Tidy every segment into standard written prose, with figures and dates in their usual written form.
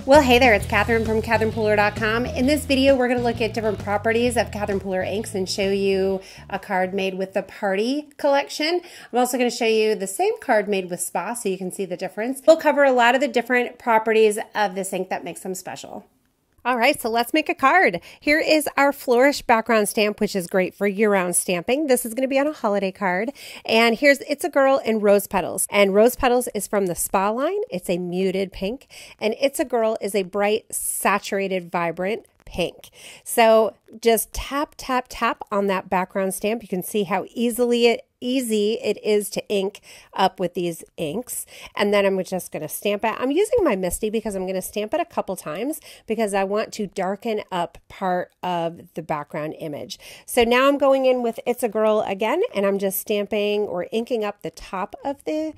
Well, hey there, it's Catherine from CatherinePooler.com. In this video, we're going to look at different properties of Catherine Pooler inks and show you a card made with the Party collection. I'm also going to show you the same card made with Spa so you can see the difference. We'll cover a lot of the different properties of this ink that makes them special. All right, so let's make a card. Here is our Flourish background stamp, which is great for year-round stamping. This is going to be on a holiday card. And here's It's a Girl in Rose Petals. And Rose Petals is from the Spa line. It's a muted pink. And It's a Girl is a bright, saturated, vibrant pink. So just tap, tap, tap on that background stamp. You can see how easy it is to ink up with these inks. And then I'm just going to stamp it. I'm using my Misty because I'm going to stamp it a couple times because I want to darken up part of the background image. So now I'm going in with It's a Girl again, and I'm just stamping or inking up the top of the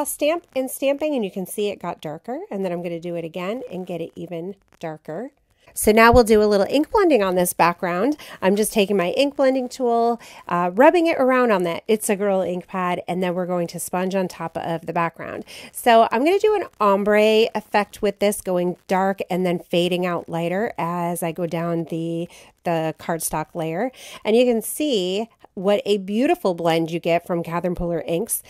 stamp and stamping, and you can see it got darker. And then I'm going to do it again and get it even darker. So now we'll do a little ink blending on this background. I'm just taking my ink blending tool, rubbing it around on that It's a Girl ink pad, and then we're going to sponge on top of the background. So I'm going to do an ombre effect with this, going dark and then fading out lighter as I go down the cardstock layer. And you can see what a beautiful blend you get from Catherine Pooler inks.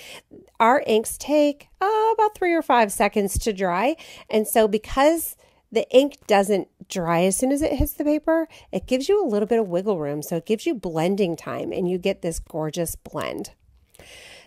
Our inks take about 3 or 5 seconds to dry. And so because the ink doesn't dry as soon as it hits the paper, it gives you a little bit of wiggle room. So it gives you blending time and you get this gorgeous blend.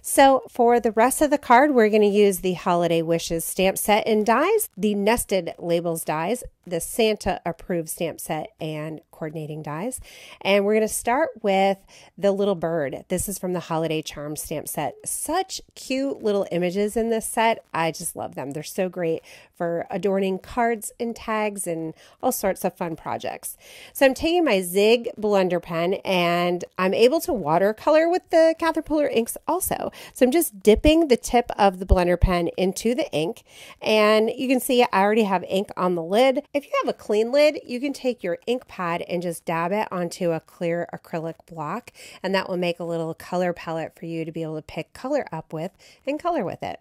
So for the rest of the card, we're going to use the Holiday Wishes stamp set and dies, the Nested Labels dies, the Santa Approved stamp set and coordinating dies. And we're going to start with the little bird. This is from the Holiday Charm stamp set. Such cute little images in this set. I just love them. They're so great for adorning cards and tags and all sorts of fun projects. So I'm taking my Zig blender pen and I'm able to watercolor with the Catherine Pooler inks also. So I'm just dipping the tip of the blender pen into the ink, and you can see I already have ink on the lid. If you have a clean lid, you can take your ink pad and just dab it onto a clear acrylic block, and that will make a little color palette for you to be able to pick color up with and color with it.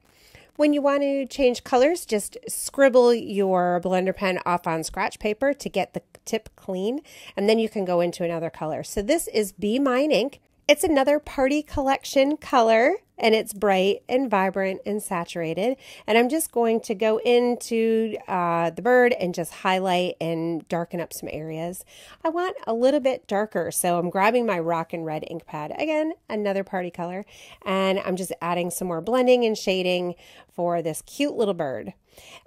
When you want to change colors, just scribble your blender pen off on scratch paper to get the tip clean, and then you can go into another color. So this is Be Mine ink. It's another Party collection color, and it's bright and vibrant and saturated. And I'm just going to go into the bird and just highlight and darken up some areas. I want a little bit darker, so I'm grabbing my Rockin red ink pad. Again, another Party color. And I'm just adding some more blending and shading for this cute little bird.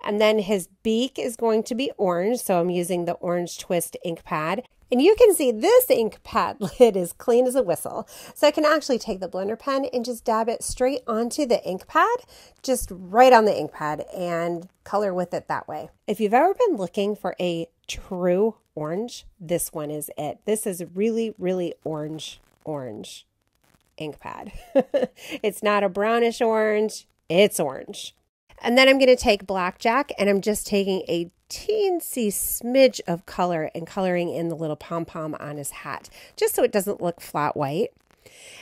And then his beak is going to be orange, so I'm using the Orange Twist ink pad. And you can see this ink pad lid is clean as a whistle. So I can actually take the blender pen and just dab it straight onto the ink pad, just right on the ink pad, and color with it that way. If you've ever been looking for a true orange, this one is it. This is really, really orange ink pad. It's not a brownish orange, it's orange. And then I'm going to take Blackjack, and I'm just taking a teensy smidge of color and coloring in the little pom-pom on his hat, just so it doesn't look flat white.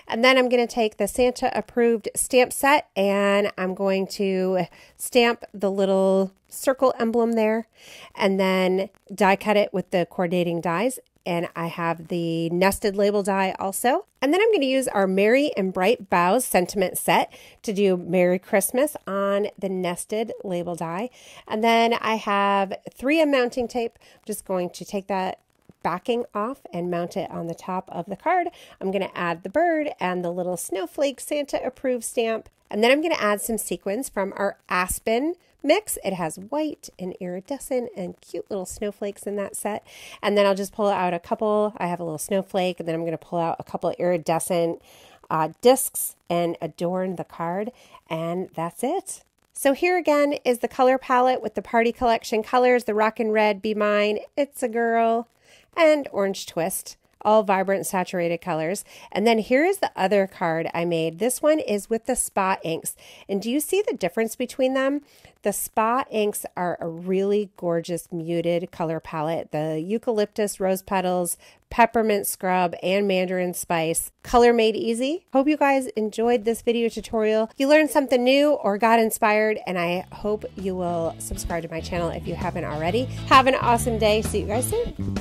And then I'm going to take the Santa Approved stamp set, and I'm going to stamp the little circle emblem there, and then die cut it with the coordinating dies. And I have the Nested Label die also. And then I'm going to use our Merry and Bright Boughs sentiment set to do Merry Christmas on the Nested Label die. And then I have 3M mounting tape. I'm just going to take that backing off and mount it on the top of the card. I'm going to add the bird and the little snowflake Santa Approved stamp. And then I'm going to add some sequins from our Aspen mix. It has white and iridescent and cute little snowflakes in that set. And then I'll just pull out a couple. I have a little snowflake, and then I'm going to pull out a couple of iridescent discs and adorn the card. And that's it. So here again is the color palette with the Party collection colors, the Rockin Red, Be Mine, It's a Girl, and Orange Twist. all vibrant saturated colors. And then here is the other card I made. This one is with the Spot inks. And do you see the difference between them? The Spot inks are a really gorgeous muted color palette. The Eucalyptus, Rose Petals, Peppermint Scrub, and Mandarin Spice. Color made easy. Hope you guys enjoyed this video tutorial. You learned something new or got inspired, and I hope you will subscribe to my channel if you haven't already. Have an awesome day. See you guys soon.